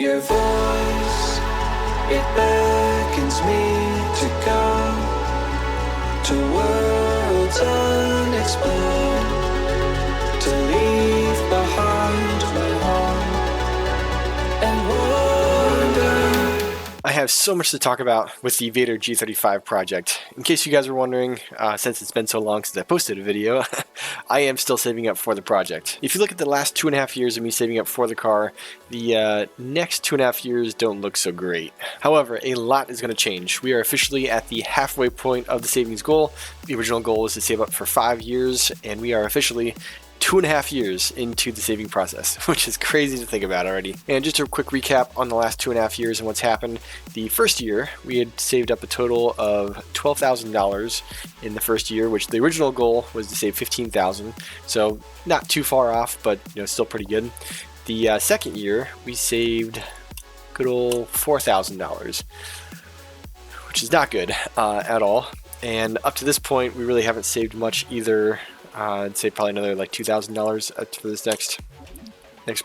Your voice, it beckons me to go to worlds unexplored, to leave behind my home and wander. I have so much to talk about with the Vaydor G35 project. In case you guys were wondering, since it's been so long since I posted a video, I am still saving up for the project. If you look at the last 2.5 years of me saving up for the car, the next 2.5 years don't look so great. However, a lot is going to change. We are officially at the halfway point of the savings goal. The original goal was to save up for 5 years, and we are officially 2.5 years into the saving process, which is crazy to think about already. And just a quick recap on the last 2.5 years and what's happened. The first year, we had saved up a total of $12,000 in the first year, which the original goal was to save $15,000. So not too far off, but still pretty good. The second year, we saved good old $4,000, which is not good at all. And up to this point, we really haven't saved much either. I'd say probably another like $2,000 for this next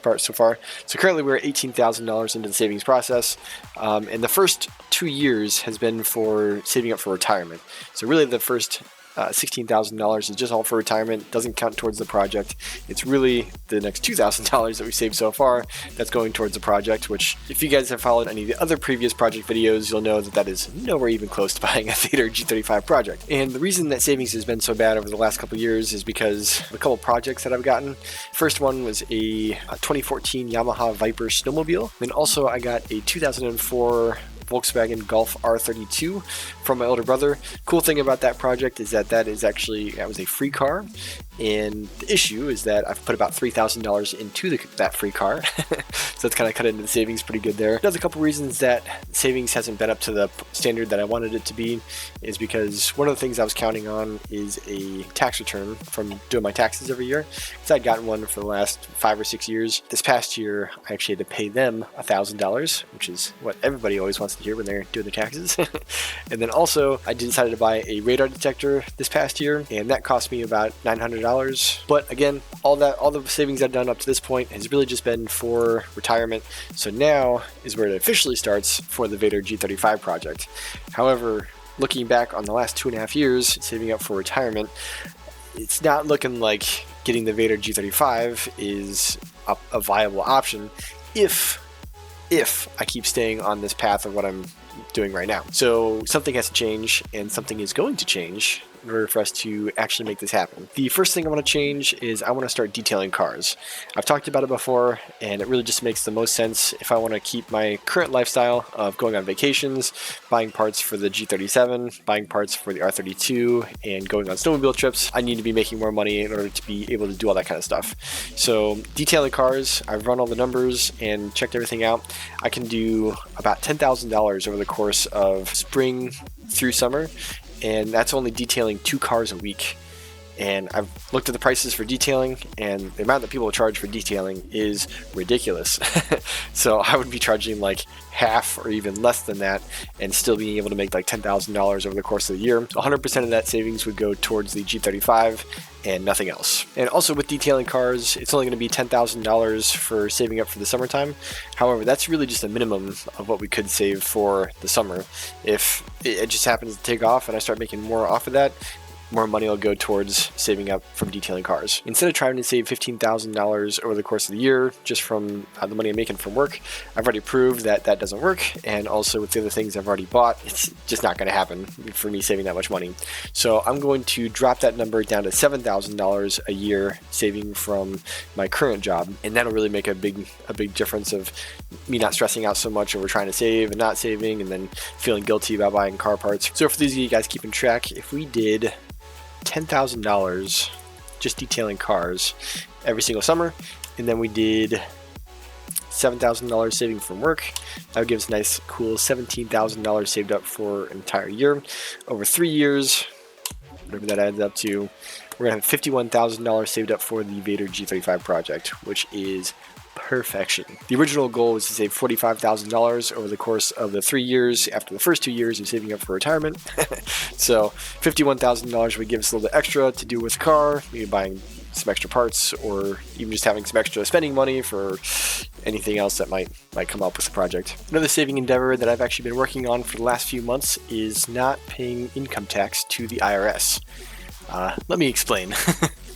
part so far. So currently we're at $18,000 into the savings process, and the first 2 years has been for saving up for retirement. So really the first $16,000 is just all for retirement, doesn't count towards the project. It's really the next $2,000 that we saved so far that's going towards the project, which if you guys have followed any of the other previous project videos, you'll know that that is nowhere even close to buying a Vaydor G35 project. And the reason that savings has been so bad over the last couple years is because of a couple projects that I've gotten. First one was a 2014 Yamaha Viper snowmobile, and also I got a 2004 Volkswagen Golf R32 from my older brother. Cool thing about that project is that that was a free car, and the issue is that I've put about $3,000 into that free car, so it's kind of cut into the savings pretty good there. There's a couple reasons that savings hasn't been up to the standard that I wanted it to be is because one of the things I was counting on is a tax return from doing my taxes every year, because I'd gotten one for the last 5 or 6 years. This past year I actually had to pay them $1,000, which is what everybody always wants to hear when they're doing their taxes. And then also I decided to buy a radar detector this past year, and that cost me about $900. But again, all the savings I've done up to this point has really just been for retirement. So now is where it officially starts for the Vaydor G35 project. However, looking back on the last 2.5 years saving up for retirement, it's not looking like getting the Vaydor G35 is a viable option if I keep staying on this path of what I'm doing right now. So something has to change, and something is going to change in order for us to actually make this happen. The first thing I want to change is I want to start detailing cars. I've talked about it before, and it really just makes the most sense if I want to keep my current lifestyle of going on vacations, buying parts for the G37, buying parts for the R32, and going on snowmobile trips. I need to be making more money in order to be able to do all that kind of stuff. So detailing cars, I've run all the numbers and checked everything out. I can do about $10,000 over the course of spring through summer, and that's only detailing 2 cars a week. And I've looked at the prices for detailing, and the amount that people charge for detailing is ridiculous. So I would be charging like half or even less than that and still being able to make like $10,000 over the course of the year. 100% of that savings would go towards the G35 and nothing else. And also with detailing cars, it's only going to be $10,000 for saving up for the summertime. However, that's really just a minimum of what we could save for the summer. If it just happens to take off and I start making more off of that, more money will go towards saving up from detailing cars. Instead of trying to save $15,000 over the course of the year just from the money I'm making from work, I've already proved that that doesn't work, and also with the other things I've already bought, it's just not going to happen for me saving that much money. So I'm going to drop that number down to $7,000 a year saving from my current job, and that'll really make a big difference of me not stressing out so much over trying to save and not saving and then feeling guilty about buying car parts. So for these of you guys keeping track, if we did $10,000 just detailing cars every single summer, and then we did $7,000 saving from work, that would give us a nice cool $17,000 saved up for an entire year. Over 3 years, whatever that adds up to, we're gonna have $51,000 saved up for the Vaydor G35 project, which is perfection. The original goal was to save $45,000 over the course of the 3 years after the first 2 years of saving up for retirement. So $51,000 would give us a little bit extra to do with the car, maybe buying some extra parts, or even just having some extra spending money for anything else that might come up with the project. Another saving endeavor that I've actually been working on for the last few months is not paying income tax to the IRS. Let me explain.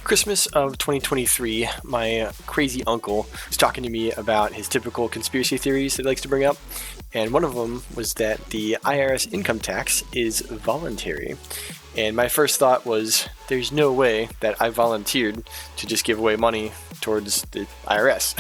Christmas of 2023, my crazy uncle was talking to me about his typical conspiracy theories that he likes to bring up, and one of them was that the IRS income tax is voluntary. And my first thought was, there's no way that I volunteered to just give away money towards the IRS.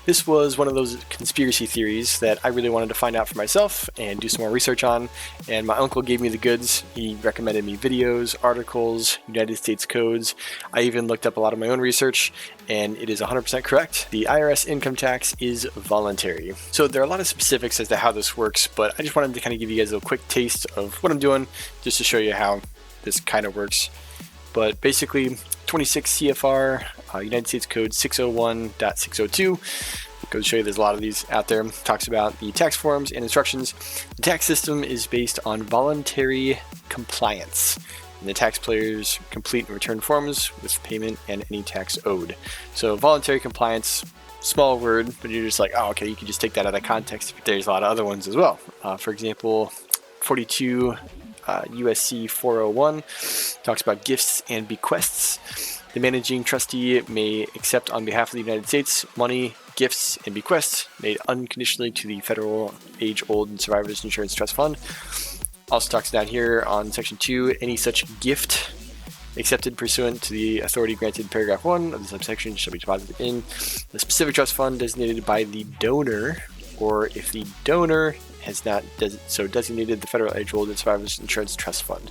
This was one of those conspiracy theories that I really wanted to find out for myself and do some more research on, and my uncle gave me the goods. He recommended me videos, articles, United States codes. I even looked up a lot of my own research, and it is 100% correct. The IRS income tax is voluntary. So there are a lot of specifics as to how this works, but I just wanted to kind of give you guys a quick taste of what I'm doing, just to show you how this kind of works. But basically, 26 CFR, United States Code 601.602, goes to show you there's a lot of these out there, talks about the tax forms and instructions. The tax system is based on voluntary compliance, and the taxpayers complete and return forms with payment and any tax owed. So voluntary compliance, small word, but you're just like, oh, okay, you can just take that out of context. There's a lot of other ones as well. For example, 42 USC 401 talks about gifts and bequests. The managing trustee may accept on behalf of the United States money, gifts, and bequests made unconditionally to the Federal Age-Old and Survivors Insurance Trust Fund. Also talks down here on Section 2, any such gift accepted pursuant to the authority granted in paragraph 1 of the subsection shall be deposited in the specific trust fund designated by the donor, or if the donor has not so designated, the Federal Age-Old and Survivors Insurance Trust Fund.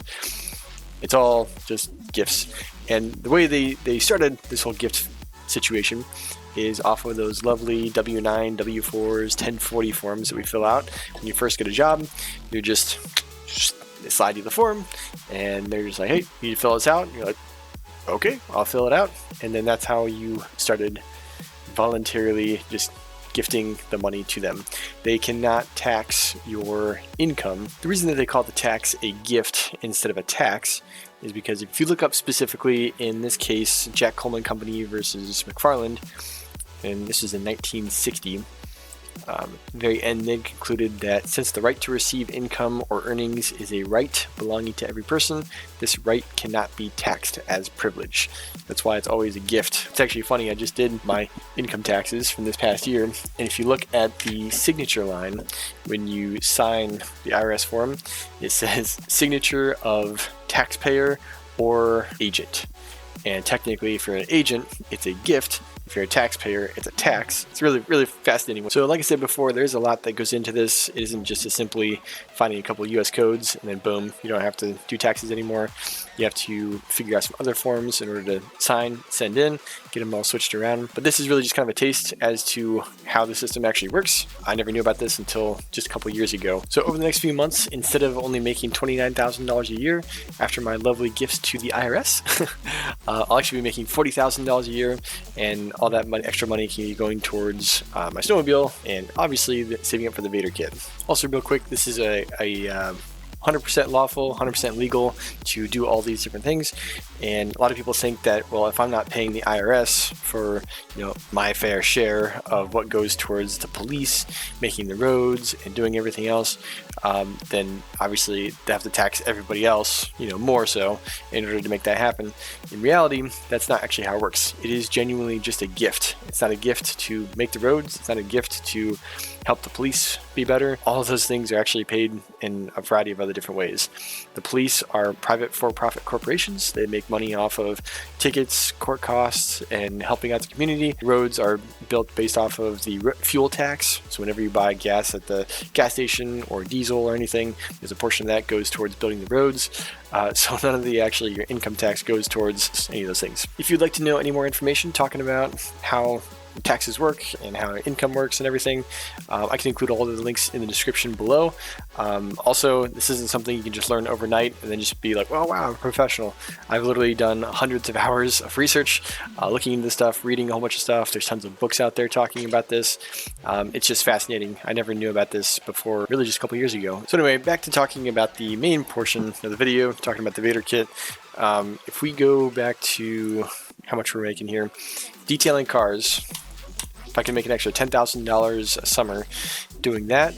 It's all just gifts. And the way they started this whole gift situation is off of those lovely W-9, W-4s, 1040 forms that we fill out when you first get a job. You just they slide you the form, and they're just like, hey, you need to fill this out. And you're like, okay, I'll fill it out. And then that's how you started voluntarily just gifting the money to them. They cannot tax your income. The reason that they call the tax a gift instead of a tax is because if you look up specifically, in this case, Jack Coleman Company versus McFarland, and this is in 1960, very end, they concluded that since the right to receive income or earnings is a right belonging to every person, this right cannot be taxed as privilege. That's why it's always a gift. It's actually funny, I just did my income taxes from this past year, and if you look at the signature line, when you sign the I.R.S. form, it says signature of taxpayer or agent. And technically, for an agent, it's a gift. If you're a taxpayer, it's a tax. It's really, really fascinating. So like I said before, there's a lot that goes into this. It isn't just as simply finding a couple of US codes and then boom, you don't have to do taxes anymore. You have to figure out some other forms in order to sign, send in, get them all switched around. But this is really just kind of a taste as to how the system actually works. I never knew about this until just a couple years ago. So over the next few months, instead of only making $29,000 a year after my lovely gifts to the I.R.S., I'll actually be making $40,000 a year, and all that extra money can be going towards my snowmobile and obviously saving up for the Vaydor kit. Also, real quick, this is a 100% lawful, 100% legal to do all these different things. And a lot of people think that, well, if I'm not paying the I.R.S. for, my fair share of what goes towards the police making the roads and doing everything else, then obviously they have to tax everybody else, more so in order to make that happen. In reality, that's not actually how it works. It is genuinely just a gift. It's not a gift to make the roads. It's not a gift to help the police be better. All of those things are actually paid in a variety of other different ways. The police are private for-profit corporations. They make money off of tickets, court costs, and helping out the community. Roads are built based off of the fuel tax. So whenever you buy gas at the gas station or diesel or anything, there's a portion of that goes towards building the roads. So none of your income tax goes towards any of those things. If you'd like to know any more information talking about how taxes work and how income works and everything, I can include all of the links in the description below. Also, this isn't something you can just learn overnight and then just be like, well, wow, I'm a professional. I've literally done hundreds of hours of research, looking into this stuff, reading a whole bunch of stuff. There's tons of books out there talking about this. It's just fascinating. I never knew about this before, really just a couple years ago. So anyway, back to talking about the main portion of the video, talking about the Vaydor kit. If we go back to how much we're making here. Detailing cars, if I can make an extra $10,000 a summer doing that,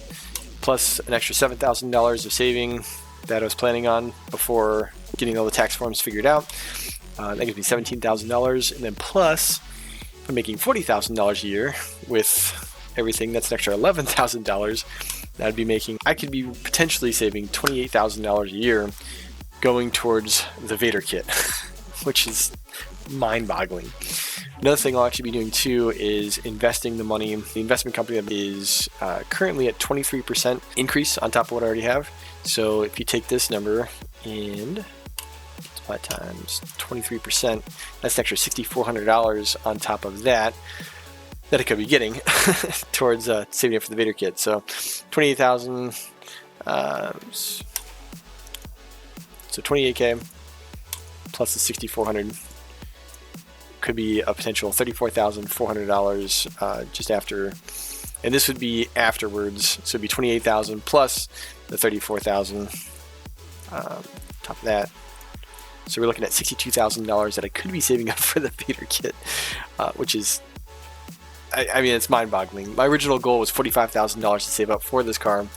plus an extra $7,000 of saving that I was planning on before getting all the tax forms figured out, that gives me $17,000. And then plus, if I'm making $40,000 a year with everything, that's an extra $11,000. That'd be making, I could be potentially saving $28,000 a year going towards the Vaydor kit, which is mind-boggling. Another thing I'll actually be doing too is investing the money. The investment company is currently at 23% increase on top of what I already have. So if you take this number and multiply times 23%, that's an extra $6,400 on top of that I could be getting towards saving up for the Vaydor kit. So 28,000, so 28K plus the 6,400 could be a potential $34,400 just after, and this would be afterwards. So it'd be 28,000 plus the 34,000 top of that. So we're looking at $62,000 that I could be saving up for the Vaydor kit, which is, I mean, it's mind-boggling. My original goal was $45,000 to save up for this car,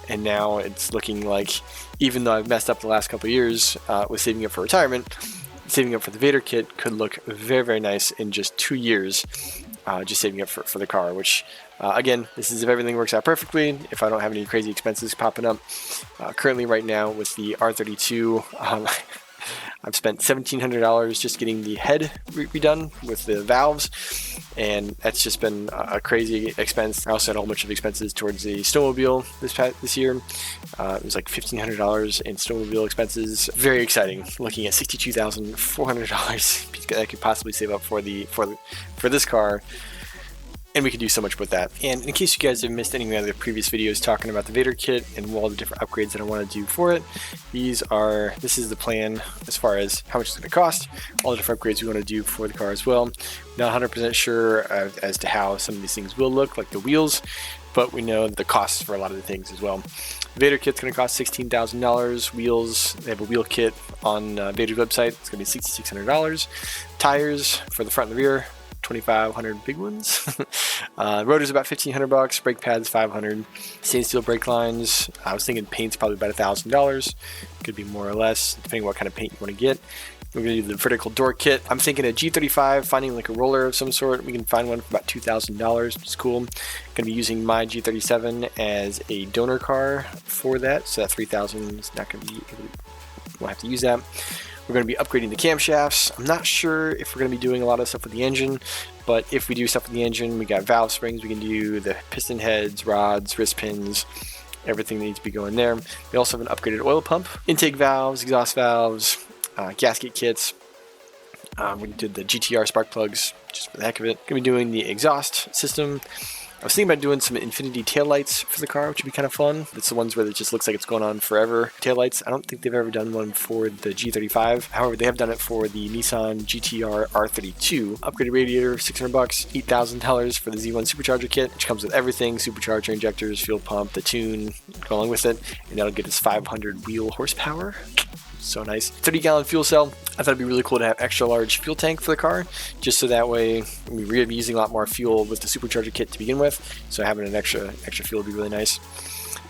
and now it's looking like, even though I've messed up the last couple of years with saving up for retirement, saving up for the Vaydor kit could look very, very nice in just 2 years, just saving up for the car, which, again, this is if everything works out perfectly, if I don't have any crazy expenses popping up. Currently, right now, with the R32, I've spent $1,700 just getting the head redone with the valves, and that's just been a crazy expense. I also had a whole bunch of expenses towards the snowmobile this year. It was like $1,500 in snowmobile expenses. Very exciting. Looking at $62,400 that I could possibly save up for this car. And we could do so much with that. And in case you guys have missed any of the previous videos talking about the Vaydor kit and all the different upgrades that I want to do for it, this is the plan as far as how much it's going to cost, all the different upgrades we want to do for the car as well. Not 100% sure as to how some of these things will look, like the wheels, but we know the costs for a lot of the things as well. The Vaydor kit's going to cost $16,000. Wheels, they have a wheel kit on Vaydor's website. It's going to be $6,600. Tires for the front and the rear, 2,500 big ones. Rotors about $1,500. Brake pads $500. Stainless steel brake lines. I was thinking paint's probably about $1,000. Could be more or less depending on what kind of paint you want to get. We're going to do the vertical door kit. I'm thinking a G35, finding like a roller of some sort. We can find one for about $2,000, which is cool. Going to be using my G37 as a donor car for that. So that $3,000 is not going to be we'll have to use that. We're going to be upgrading the camshafts. I'm not sure if we're going to be doing a lot of stuff with the engine, but if we do stuff with the engine, we got valve springs. We can do the piston heads, rods, wrist pins, everything that needs to be going there. We also have an upgraded oil pump, intake valves, exhaust valves, gasket kits. We did the GTR spark plugs just for the heck of it. Going to be doing the exhaust system. I was thinking about doing some infinity taillights for the car, which would be kind of fun. It's the ones where it just looks like it's going on forever taillights. I don't think they've ever done one for the G35. However, they have done it for the Nissan GTR R32. Upgraded radiator, $600, $8,000 for the Z1 supercharger kit, which comes with everything: supercharger, injectors, fuel pump, the tune, go along with it, and that'll get us 500 wheel horsepower. So nice. 30-gallon fuel cell. I thought it'd be really cool to have extra large fuel tank for the car, just so that way we're going to be using a lot more fuel with the supercharger kit to begin with. So having an extra fuel would be really nice.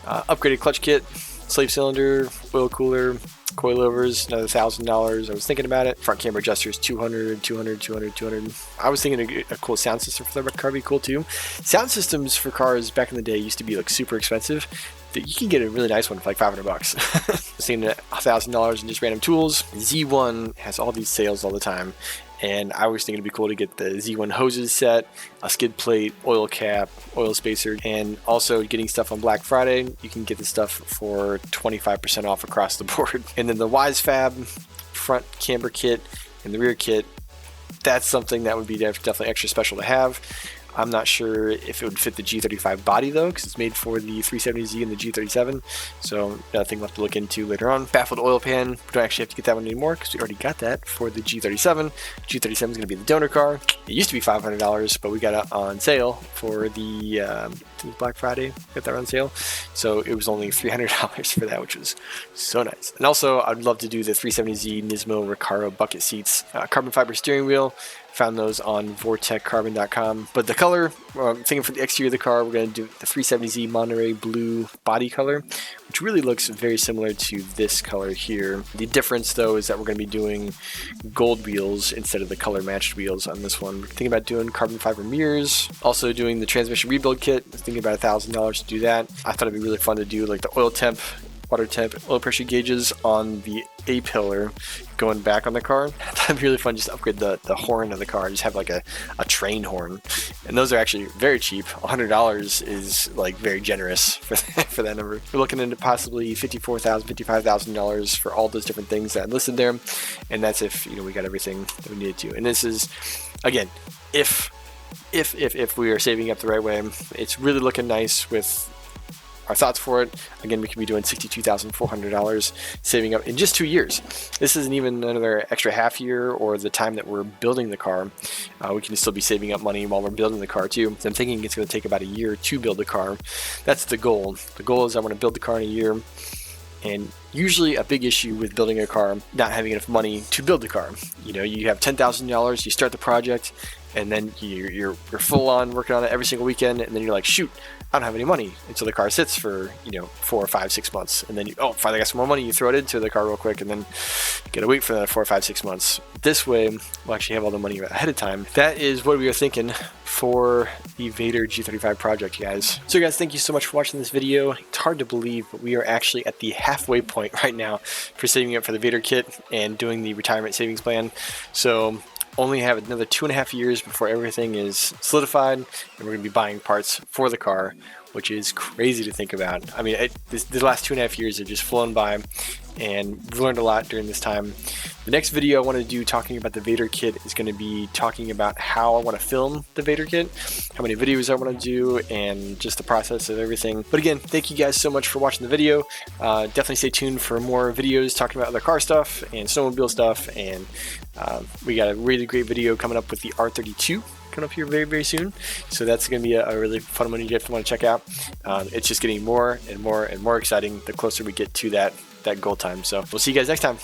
Upgraded clutch kit, slave cylinder, oil cooler, coilovers, another $1,000. I was thinking about it. Front camera adjusters, $200. I was thinking a cool sound system for the car would be cool too. Sound systems for cars back in the day used to be like super expensive. You can get a really nice one for like $500. I was thinking $1,000 in just random tools. Z1 has all these sales all the time, and I was thinking it'd be cool to get the Z1 hoses set, a skid plate, oil cap, oil spacer, and also getting stuff on Black Friday. You can get this stuff for 25% off across the board. And then the Wise Fab front camber kit and the rear kit, that's something that would be definitely extra special to have. I'm not sure if it would fit the G35 body though, because it's made for the 370Z and the G37. So another thing we'll have to look into later on. Baffled oil pan. We don't actually have to get that one anymore because we already got that for the G37. G37 is going to be the donor car. It used to be $500, but we got it on sale for the It was Black Friday, got that on sale. So it was only $300 for that, which was so nice. And also, I'd love to do the 370Z Nismo Recaro bucket seats, carbon fiber steering wheel. Found those on vortechcarbon.com. But the color, I'm thinking for the exterior of the car, we're going to do the 370Z Monterey blue body color, which really looks very similar to this color here. The difference, though, is that we're going to be doing gold wheels instead of the color matched wheels on this one. We're thinking about doing carbon fiber mirrors. Also doing the transmission rebuild kit. I was thinking about $1,000 to do that. I thought it'd be really fun to do like the oil temp, water temp, oil pressure gauges on the A-pillar going back on the car. That'd be really fun, just to upgrade the horn of the car, just have like a train horn. And those are actually very cheap. $100 is like very generous for that number. We're looking into possibly $54,000, $55,000 for all those different things that I listed there. And that's if, you know, we got everything that we needed to. And this is, again, if we are saving up the right way. It's really looking nice with our thoughts for it. Again, we could be doing $62,400 saving up in just 2 years. This isn't even another extra half year or the time that we're building the car. We can still be saving up money while we're building the car too. So I'm thinking it's going to take about a year to build the car. That's the goal. The goal is I want to build the car in a year. And usually a big issue with building a car, not having enough money to build the car. You know, you have $10,000, you start the project, and then you're full on working on it every single weekend, and then you're like, shoot, I don't have any money. And so the car sits for, 4 or 5, 6 months. And then finally got some more money, you throw it into the car real quick, and then you gotta wait for another 4 or 5, 6 months. This way, we'll actually have all the money ahead of time. That is what we are thinking for the Vaydor G35 project, guys. So guys, thank you so much for watching this video. It's hard to believe, but we are actually at the halfway point right now for saving up for the Vaydor kit and doing the retirement savings plan. So only have another 2.5 years before everything is solidified, and we're going to be buying parts for the car, which is crazy to think about. I mean, the last 2.5 years have just flown by, and we've learned a lot during this time. The next video I want to do talking about the Vaydor kit is going to be talking about how I want to film the Vaydor kit, how many videos I want to do, and just the process of everything. But again, thank you guys so much for watching the video. Definitely stay tuned for more videos talking about other car stuff and snowmobile stuff, and we got a really great video coming up with the R32 coming up here very, very soon. So that's going to be a really fun one you definitely want to check out. It's just getting more and more and more exciting the closer we get to that goal time. So we'll see you guys next time.